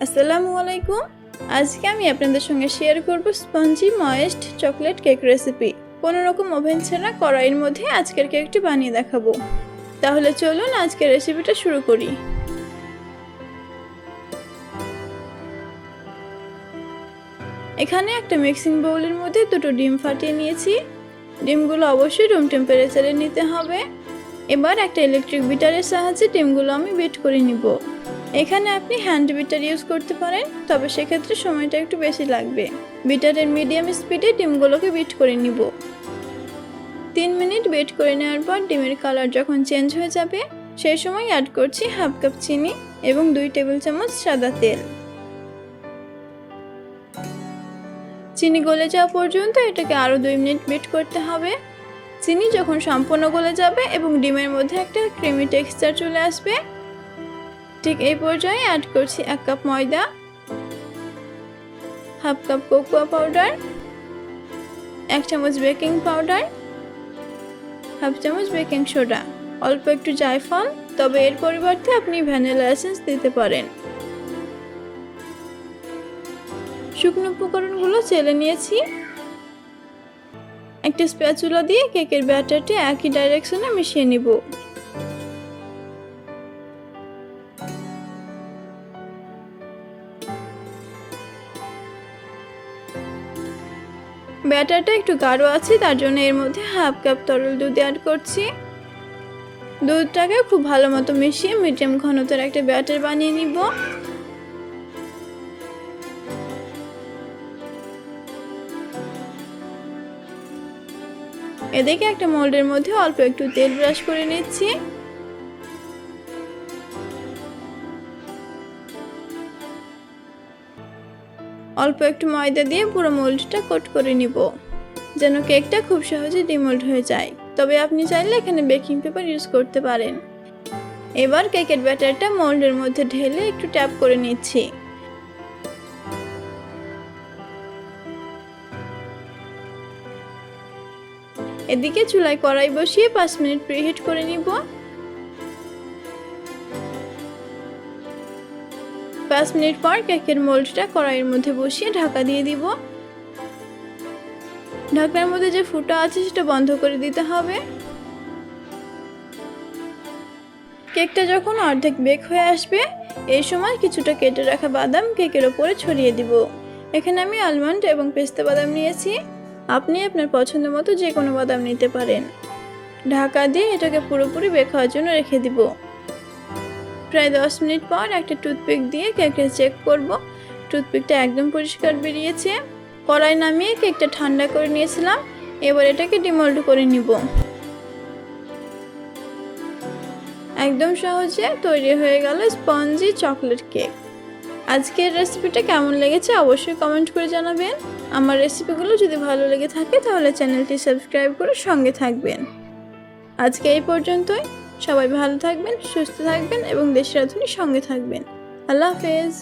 আসসালামু আলাইকুম। আজকে আমি আপনাদের সঙ্গে শেয়ার করব spongy moist chocolate cake recipe. কোনো রকম ওভেন ছাড়া কড়াইয়ের মধ্যে আজকের কেকটি বানিয়ে দেখাবো। তাহলে চলুন আজকের রেসিপিটা শুরু করি। এখানে একটা মিক্সিং বাউলের মধ্যে দুটো ডিম ফাটিয়ে নিয়েছি। ডিমগুলো অবশ্যই রুম টেম্পারেচারে নিতে হবে। এবার একটা ইলেকট্রিক বিটারের সাহায্যে ডিমগুলো আমি বিট করে নিব। এখানে আপনি হ্যান্ড বিটার ইউজ করতে পারেন, তবে সেক্ষেত্রে সময়টা একটু বেশি লাগবে। বিটারের মিডিয়াম স্পিডে ডিমগুলোকে বিট করে নিব। 3 মিনিট বিট করে নেওয়ার পর ডিমের কালার যখন চেঞ্জ হয়ে যাবে সেই সময় অ্যাড করছি হাফ কাপ চিনি এবং 2 টেবিল চামচ সাদা তেল। চিনি গলে যাওয়া পর্যন্ত এটাকে আরও 2 মিনিট বিট করতে হবে। চিনি যখন সম্পূর্ণ গলে যাবে এবং ডিমের মধ্যে একটা ক্রিমি টেক্সচার চলে আসবে, ঠিক এই পর্যায়ে অ্যাড করছি 1 কাপ ময়দা, হাফ কাপ কোকোয়া পাউডার, 1 চামচ বেকিং পাউডার, হাফ চামচ বেকিং সোডা, অল্প একটু জায়ফল, তবে এর পরিবর্তে আপনি ভ্যানিলা এসেন্স দিতে পারেন। শুকনো উপকরণগুলো চেলে নিয়েছি। একটা স্প্যাচুলা দিয়ে কেকের ব্যাটারটি একই ডাইরেকশনে মিশিয়ে নিব। ব্যাটারটা একটু গাঢ় আছে, তার জন্য এর মধ্যে হাফ কাপ তরল দুধ অ্যাড করছি। দুধটাকে খুব ভালো মতো মিশিয়ে মিডিয়াম ঘনত্বের একটা ব্যাটার বানিয়ে নিব। এদিকে একটা মোল্ডের মধ্যে অল্প একটু তেল ব্রাশ করে নিচ্ছি। অল্প একটু ময়দা দিয়ে পুরো মোল্ডটা কোট করে নিব, যেন কেকটা খুব সহজে ডিমোল্ড হয়ে যায়। তবে আপনি চাইলে এখানে বেকিং পেপার ইউজ করতে পারেন। এবার কেকের ব্যাটারটা মোল্ডের মধ্যে ঢেলে একটু ট্যাপ করে নিচ্ছি। এদিকে চুলায় কড়াই বসিয়ে 5 মিনিট প্রিহিট করে নিব। 5 মিনিট পর কেকের মোল্ডটা কড়াইয়ের মধ্যে বসিয়ে ঢাকা দিয়ে দিব। ঢাকনার মধ্যে যে ফুটা আছে সেটা বন্ধ করে দিতে হবে। কেকটা যখন অর্ধেক বেক হয়ে আসবে এই সময় কিছুটা কেটে রাখা বাদাম কেকের ওপরে ছড়িয়ে দিব। এখানে আমি আলমন্ড এবং পেস্তা বাদাম নিয়েছি, আপনি আপনার পছন্দ মতো যে কোনো বাদাম নিতে পারেন। ঢাকা দিয়ে এটাকে পুরোপুরি বেক হওয়ার জন্য রেখে দিব। প্রায় 10 মিনিট পর একটা টুথপিক দিয়ে কেকটা চেক করব। টুথপিকটা একদম পরিষ্কার বেরিয়েছে। কড়াই নামিয়ে কেকটা ঠান্ডা করে নিয়েছিলাম। এবার এটাকে ডিমোল্ড করে নিব। একদম সহজে তৈরি হয়ে গেল স্পঞ্জি চকলেট কেক। আজকের রেসিপিটা কেমন লেগেছে অবশ্যই কমেন্ট করে জানাবেন। আমার রেসিপিগুলো যদি ভালো লেগে থাকে তাহলে চ্যানেলটি সাবস্ক্রাইব করে সঙ্গে থাকবেন। আজকে এই পর্যন্তই। সবাই ভালো থাকবেন, সুস্থ থাকবেন এবং দেশি রাঁধুনির সঙ্গে থাকবেন। আল্লাহ হাফেজ।